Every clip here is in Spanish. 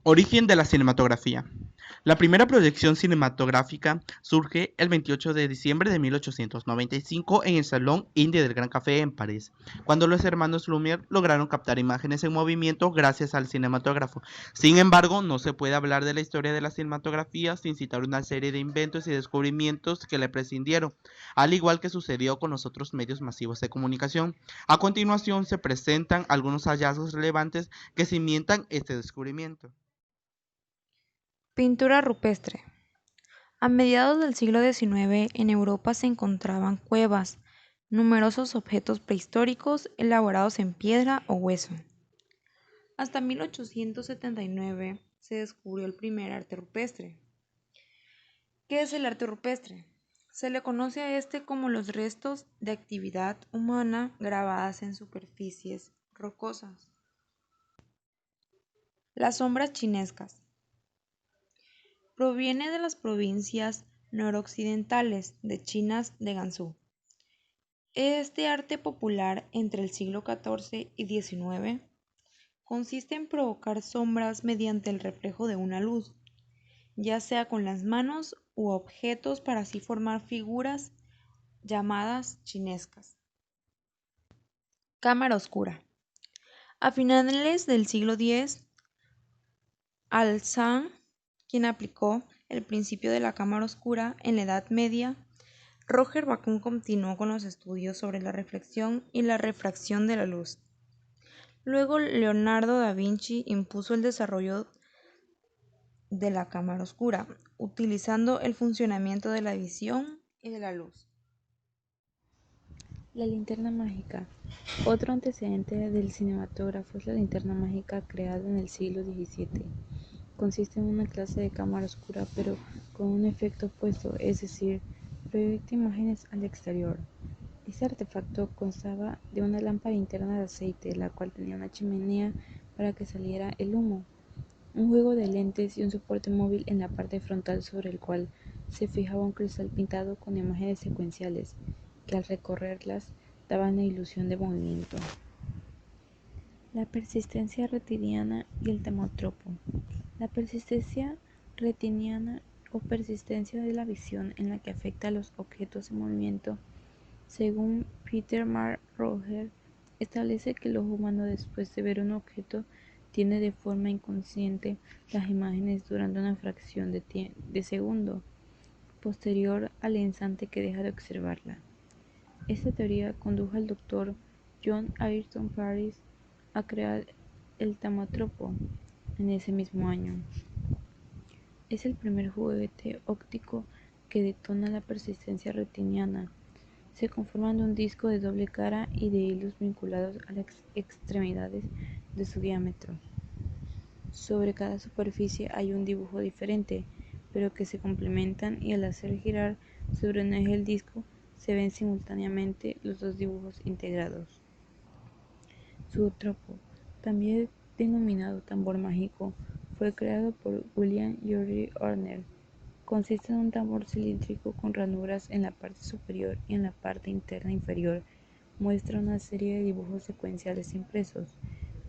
Origen de la cinematografía. La primera proyección cinematográfica surge el 28 de diciembre de 1895 en el Salón India del Gran Café en París, cuando los hermanos Lumière lograron captar imágenes en movimiento gracias al cinematógrafo. Sin embargo, no se puede hablar de la historia de la cinematografía sin citar una serie de inventos y descubrimientos que le prescindieron, al igual que sucedió con los otros medios masivos de comunicación. A continuación se presentan algunos hallazgos relevantes que cimientan este descubrimiento. Pintura rupestre. A mediados del siglo XIX en Europa se encontraban cuevas, numerosos objetos prehistóricos elaborados en piedra o hueso. Hasta 1879 se descubrió el primer arte rupestre. ¿Qué es el arte rupestre? Se le conoce a este como los restos de actividad humana grabadas en superficies rocosas. Las sombras chinescas. Proviene de las provincias noroccidentales de Chinas de Gansu. Este arte popular entre el siglo XIV y XIX consiste en provocar sombras mediante el reflejo de una luz, ya sea con las manos u objetos para así formar figuras llamadas chinescas. Cámara oscura. A finales del siglo X, Althusser, quien aplicó el principio de la cámara oscura en la Edad Media, Roger Bacon continuó con los estudios sobre la reflexión y la refracción de la luz. Luego Leonardo da Vinci impuso el desarrollo de la cámara oscura, utilizando el funcionamiento de la visión y de la luz. La linterna mágica. Otro antecedente del cinematógrafo es la linterna mágica creada en el siglo XVII. Consiste en una clase de cámara oscura pero con un efecto opuesto, es decir, proyecta imágenes al exterior. Este artefacto constaba de una lámpara interna de aceite, la cual tenía una chimenea para que saliera el humo, un juego de lentes y un soporte móvil en la parte frontal sobre el cual se fijaba un cristal pintado con imágenes secuenciales, que al recorrerlas daban la ilusión de movimiento. La persistencia retiniana y el tematropo. La persistencia retiniana o persistencia de la visión en la que afecta a los objetos en movimiento, según Peter Mark Roger, establece que el ojo humano después de ver un objeto tiene de forma inconsciente las imágenes durante una fracción de segundo, posterior al instante que deja de observarla. Esta teoría condujo al doctor John Ayrton Paris a crear el tamatropo en ese mismo año. Es el primer juguete óptico que detona la persistencia retiniana. Se conforman de un disco de doble cara y de hilos vinculados a las extremidades de su diámetro. Sobre cada superficie hay un dibujo diferente, pero que se complementan, y al hacer girar sobre un eje el disco se ven simultáneamente los dos dibujos integrados. Zootropo, también denominado tambor mágico, fue creado por William George Horner. Consiste en un tambor cilíndrico con ranuras en la parte superior y en la parte interna inferior. Muestra una serie de dibujos secuenciales impresos.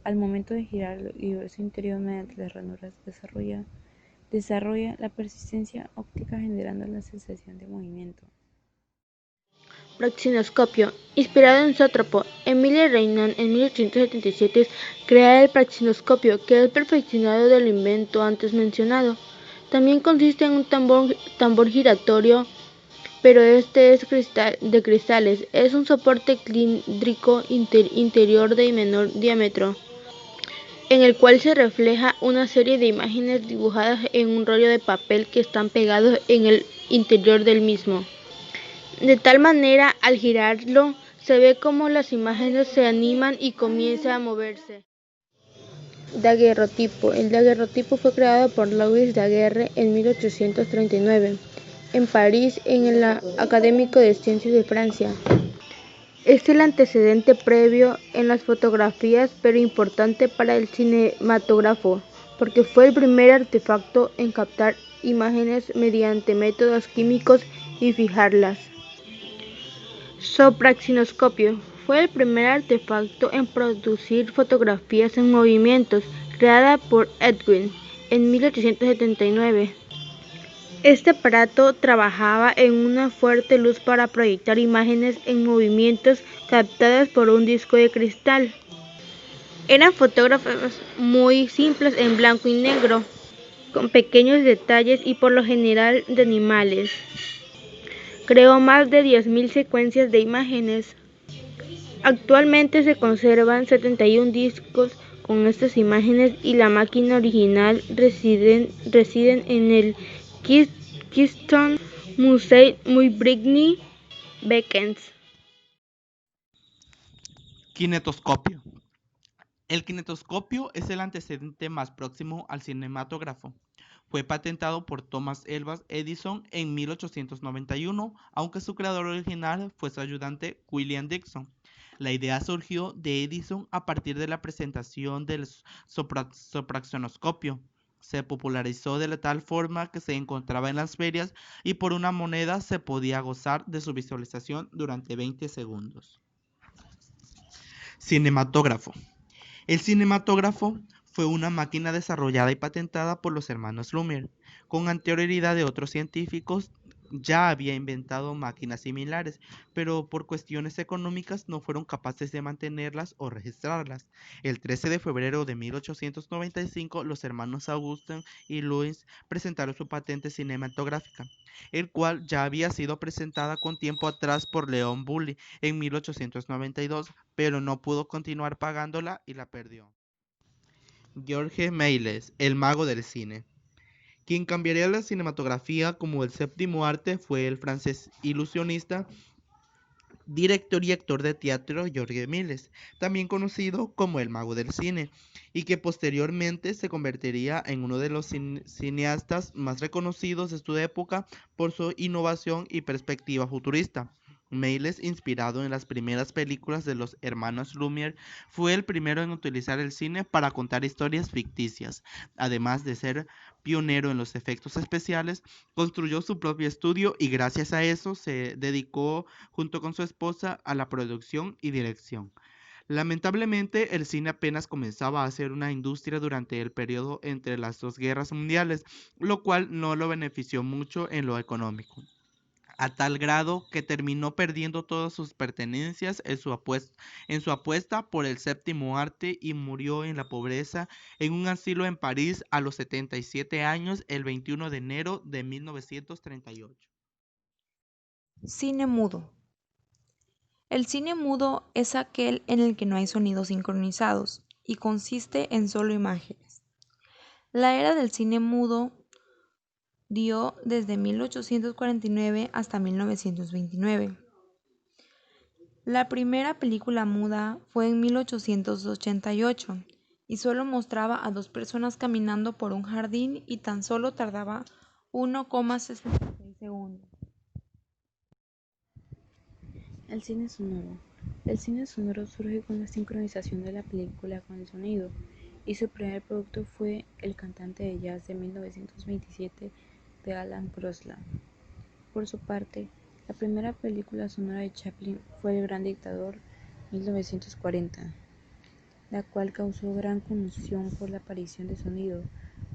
Al momento de girarlo y ver su interior mediante las ranuras, desarrolla la persistencia óptica generando la sensación de movimiento. Praxinoscopio. Inspirado en Zootropo, Emile Reynolds en 1877 crea el praxinoscopio, que es perfeccionado del invento antes mencionado. También consiste en un tambor giratorio, pero este es de cristales. Es un soporte cilíndrico interior de menor diámetro, en el cual se refleja una serie de imágenes dibujadas en un rollo de papel que están pegados en el interior del mismo. De tal manera, al girarlo, se ve como las imágenes se animan y comienzan a moverse. Daguerrotipo. El daguerrotipo fue creado por Louis Daguerre en 1839, en París, en el Académico de Ciencias de Francia. Es el antecedente previo en las fotografías, pero importante para el cinematógrafo, porque fue el primer artefacto en captar imágenes mediante métodos químicos y fijarlas. Sopraxinoscopio. Fue el primer artefacto en producir fotografías en movimientos, creada por Edwin en 1879. Este aparato trabajaba en una fuerte luz para proyectar imágenes en movimientos captadas por un disco de cristal. Eran fotógrafos muy simples en blanco y negro, con pequeños detalles y por lo general de animales. Creó más de 10.000 secuencias de imágenes. Actualmente se conservan 71 discos con estas imágenes y la máquina original residen en el Keystone Museum muy Britney Beckens. Kinetoscopio. El kinetoscopio es el antecedente más próximo al cinematógrafo. Fue patentado por Thomas Alva Edison en 1891, aunque su creador original fue su ayudante William Dickson. La idea surgió de Edison a partir de la presentación del sopraxonoscopio. Se popularizó de tal forma que se encontraba en las ferias y por una moneda se podía gozar de su visualización durante 20 segundos. Cinematógrafo. El cinematógrafo fue una máquina desarrollada y patentada por los hermanos Lumière. Con anterioridad de otros científicos ya había inventado máquinas similares, pero por cuestiones económicas no fueron capaces de mantenerlas o registrarlas. El 13 de febrero de 1895, los hermanos Augustin y Louis presentaron su patente cinematográfica, el cual ya había sido presentada con tiempo atrás por Leon Bully en 1892, pero no pudo continuar pagándola y la perdió. George Méliès, el mago del cine. Quien cambiaría la cinematografía como el séptimo arte fue el francés ilusionista, director y actor de teatro George Méliès, también conocido como el mago del cine, y que posteriormente se convertiría en uno de los cineastas más reconocidos de su época por su innovación y perspectiva futurista. Méliès, inspirado en las primeras películas de los hermanos Lumière, fue el primero en utilizar el cine para contar historias ficticias. Además de ser pionero en los efectos especiales, construyó su propio estudio y gracias a eso se dedicó junto con su esposa a la producción y dirección. Lamentablemente, el cine apenas comenzaba a ser una industria durante el periodo entre las dos guerras mundiales, lo cual no lo benefició mucho en lo económico, a tal grado que terminó perdiendo todas sus pertenencias en su apuesta por el séptimo arte y murió en la pobreza en un asilo en París a los 77 años el 21 de enero de 1938. Cine mudo. El cine mudo es aquel en el que no hay sonidos sincronizados y consiste en solo imágenes. La era del cine mudo dio desde 1849 hasta 1929. La primera película muda fue en 1888 y solo mostraba a dos personas caminando por un jardín y tan solo tardaba 1,66 segundos. El cine sonoro. El cine sonoro surge con la sincronización de la película con el sonido, y su primer producto fue El cantante de jazz de 1927 de Alan Crosland. Por su parte, la primera película sonora de Chaplin fue El gran dictador 1940, la cual causó gran conmoción por la aparición de sonido,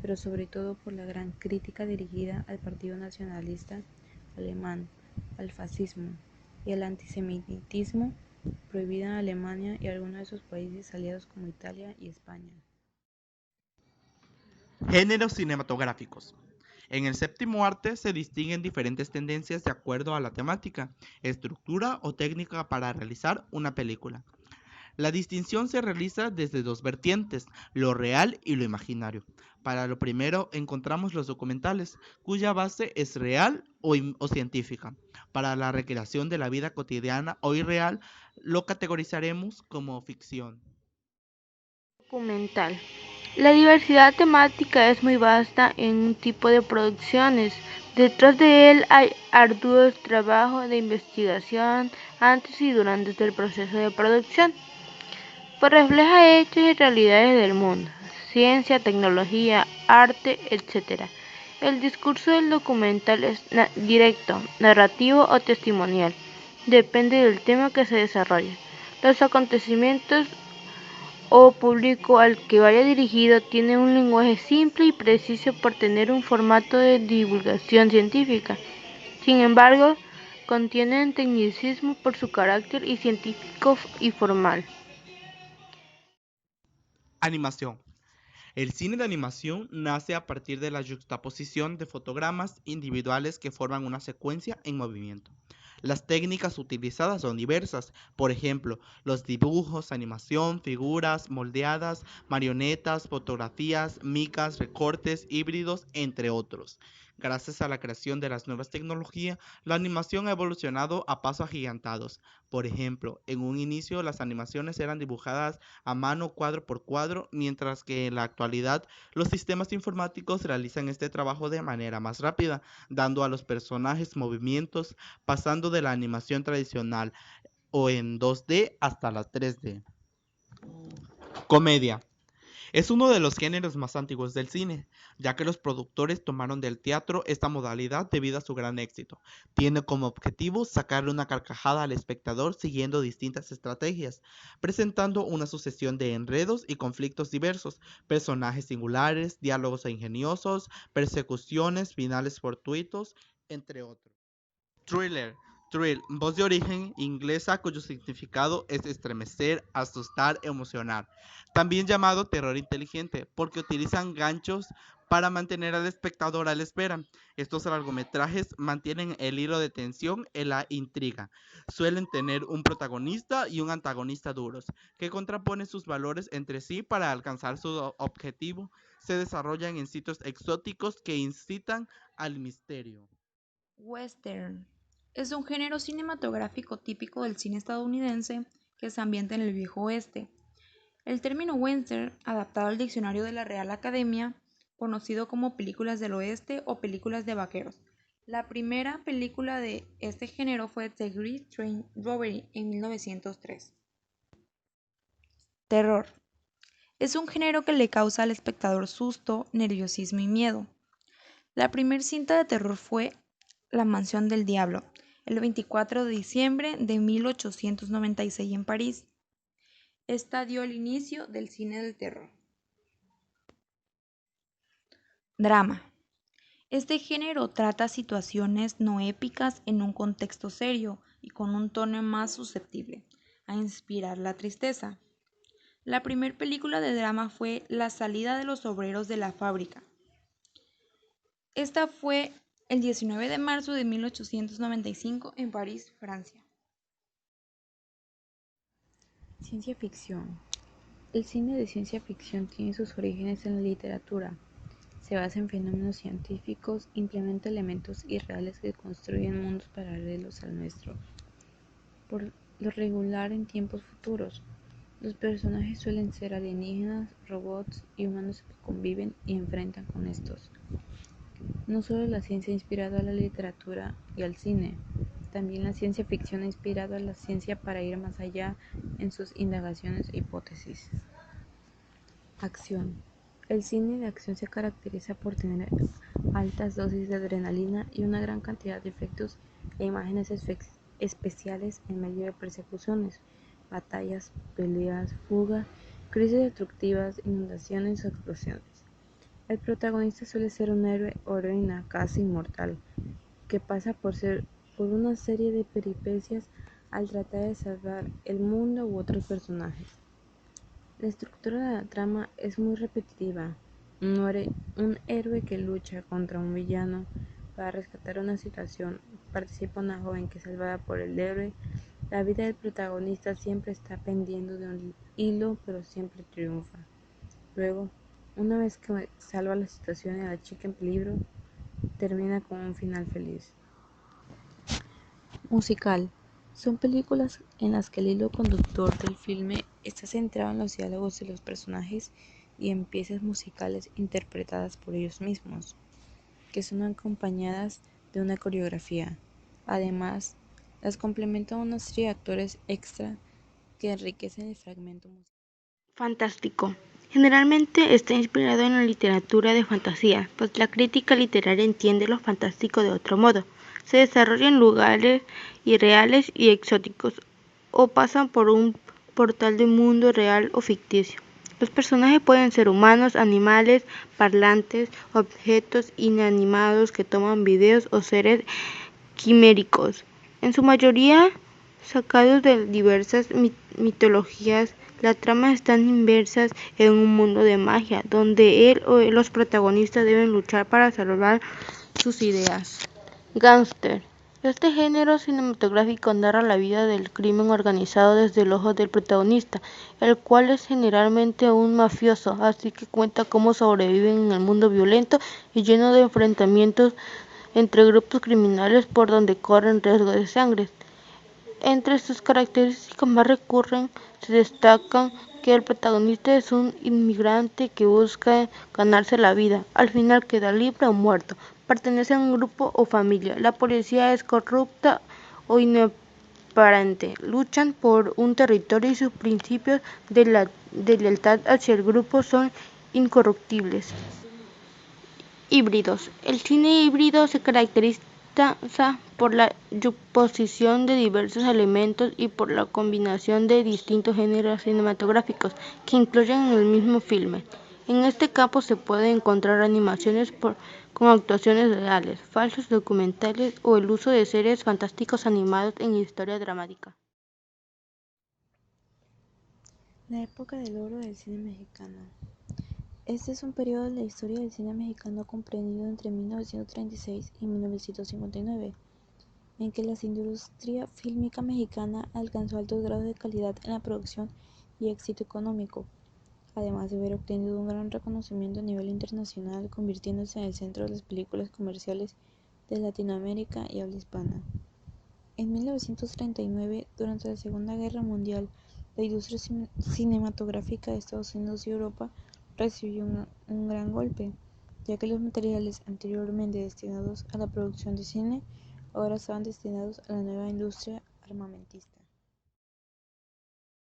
pero sobre todo por la gran crítica dirigida al Partido Nacionalista Alemán, al fascismo y al antisemitismo prohibida en Alemania y algunos de sus países aliados como Italia y España. Géneros cinematográficos. En el séptimo arte se distinguen diferentes tendencias de acuerdo a la temática, estructura o técnica para realizar una película. La distinción se realiza desde dos vertientes, lo real y lo imaginario. Para lo primero encontramos los documentales, cuya base es real o científica. Para la recreación de la vida cotidiana o irreal, lo categorizaremos como ficción. Documental. La diversidad temática es muy vasta en un tipo de producciones. Detrás de él hay arduos trabajos de investigación antes y durante el proceso de producción, pues refleja hechos y realidades del mundo, ciencia, tecnología, arte, etc. El discurso del documental es directo, narrativo o testimonial. Depende del tema que se desarrolle. Los acontecimientos o público al que vaya dirigido tiene un lenguaje simple y preciso por tener un formato de divulgación científica. Sin embargo, contienen tecnicismo por su carácter y científico y formal. Animación. El cine de animación nace a partir de la yuxtaposición de fotogramas individuales que forman una secuencia en movimiento. Las técnicas utilizadas son diversas, por ejemplo, los dibujos, animación, figuras, moldeadas, marionetas, fotografías, micas, recortes, híbridos, entre otros. Gracias a la creación de las nuevas tecnologías, la animación ha evolucionado a pasos agigantados. Por ejemplo, en un inicio las animaciones eran dibujadas a mano cuadro por cuadro, mientras que en la actualidad los sistemas informáticos realizan este trabajo de manera más rápida, dando a los personajes movimientos, pasando de la animación tradicional o en 2D hasta la 3D. Comedia. Es uno de los géneros más antiguos del cine, ya que los productores tomaron del teatro esta modalidad debido a su gran éxito. Tiene como objetivo sacarle una carcajada al espectador siguiendo distintas estrategias, presentando una sucesión de enredos y conflictos diversos, personajes singulares, diálogos ingeniosos, persecuciones, finales fortuitos, entre otros. Thriller. Thrill, voz de origen inglesa cuyo significado es estremecer, asustar, emocionar. También llamado terror inteligente, porque utilizan ganchos para mantener al espectador a la espera. Estos largometrajes mantienen el hilo de tensión en la intriga. Suelen tener un protagonista y un antagonista duros, que contraponen sus valores entre sí para alcanzar su objetivo. Se desarrollan en sitios exóticos que incitan al misterio. Western es un género cinematográfico típico del cine estadounidense que se ambienta en el Viejo Oeste. El término western, adaptado al diccionario de la Real Academia, conocido como películas del oeste o películas de vaqueros. La primera película de este género fue The Great Train Robbery en 1903. Terror. Es un género que le causa al espectador susto, nerviosismo y miedo. La primera cinta de terror fue La Mansión del Diablo, el 24 de diciembre de 1896 en París. Esta dio el inicio del cine del terror. Drama. Este género trata situaciones no épicas en un contexto serio y con un tono más susceptible a inspirar la tristeza. La primera película de drama fue La salida de los obreros de la fábrica. Esta fue el 19 de marzo de 1895 en París, Francia. Ciencia ficción. El cine de ciencia ficción tiene sus orígenes en la literatura. Se basa en fenómenos científicos, implementa elementos irreales que construyen mundos paralelos al nuestro. Por lo regular en tiempos futuros, los personajes suelen ser alienígenas, robots y humanos que conviven y enfrentan con estos. No solo la ciencia ha inspirado a la literatura y al cine, también la ciencia ficción ha inspirado a la ciencia para ir más allá en sus indagaciones e hipótesis. Acción. El cine de acción se caracteriza por tener altas dosis de adrenalina y una gran cantidad de efectos e imágenes especiales en medio de persecuciones, batallas, peleas, fugas, crisis destructivas, inundaciones o explosiones. El protagonista suele ser un héroe o heroína casi inmortal, que pasa por una serie de peripecias al tratar de salvar el mundo u otros personajes. La estructura de la trama es muy repetitiva. Un héroe que lucha contra un villano para rescatar una situación, participa una joven que es salvada por el héroe. La vida del protagonista siempre está pendiendo de un hilo, pero siempre triunfa. Luego, una vez que salva la situación y a la chica en peligro, termina con un final feliz. Musical. Son películas en las que el hilo conductor del filme está centrado en los diálogos de los personajes y en piezas musicales interpretadas por ellos mismos, que son acompañadas de una coreografía. Además, las complementa una serie de actores extra que enriquecen el fragmento musical. Fantástico. Generalmente está inspirado en la literatura de fantasía, pues la crítica literaria entiende lo fantástico de otro modo. Se desarrolla en lugares irreales y exóticos, o pasan por un portal de mundo real o ficticio. Los personajes pueden ser humanos, animales, parlantes, objetos inanimados que toman videos o seres quiméricos, en su mayoría sacados de diversas mitologías. Las tramas están inmersas en un mundo de magia, donde los protagonistas deben luchar para salvar sus ideas. Gángster. Este género cinematográfico narra la vida del crimen organizado desde el ojo del protagonista, el cual es generalmente un mafioso, así que cuenta cómo sobreviven en el mundo violento y lleno de enfrentamientos entre grupos criminales por donde corren riesgo de sangre. Entre sus características más recurren se destacan que el protagonista es un inmigrante que busca ganarse la vida, al final queda libre o muerto, pertenece a un grupo o familia, la policía es corrupta o inoperante, luchan por un territorio y sus principios de lealtad hacia el grupo son incorruptibles. Híbridos. El cine híbrido se caracteriza por la yuxtaposición de diversos elementos y por la combinación de distintos géneros cinematográficos que incluyen en el mismo filme. En este campo se pueden encontrar animaciones con actuaciones reales, falsos documentales o el uso de seres fantásticos animados en historia dramática. La época del oro del cine mexicano. Este es un periodo de la historia del cine mexicano comprendido entre 1936 y 1959, en que la industria fílmica mexicana alcanzó altos grados de calidad en la producción y éxito económico, además de haber obtenido un gran reconocimiento a nivel internacional, convirtiéndose en el centro de las películas comerciales de Latinoamérica y habla hispana. En 1939, durante la Segunda Guerra Mundial, la industria cinematográfica de Estados Unidos y Europa recibió un gran golpe, ya que los materiales anteriormente destinados a la producción de cine ahora estaban destinados a la nueva industria armamentista.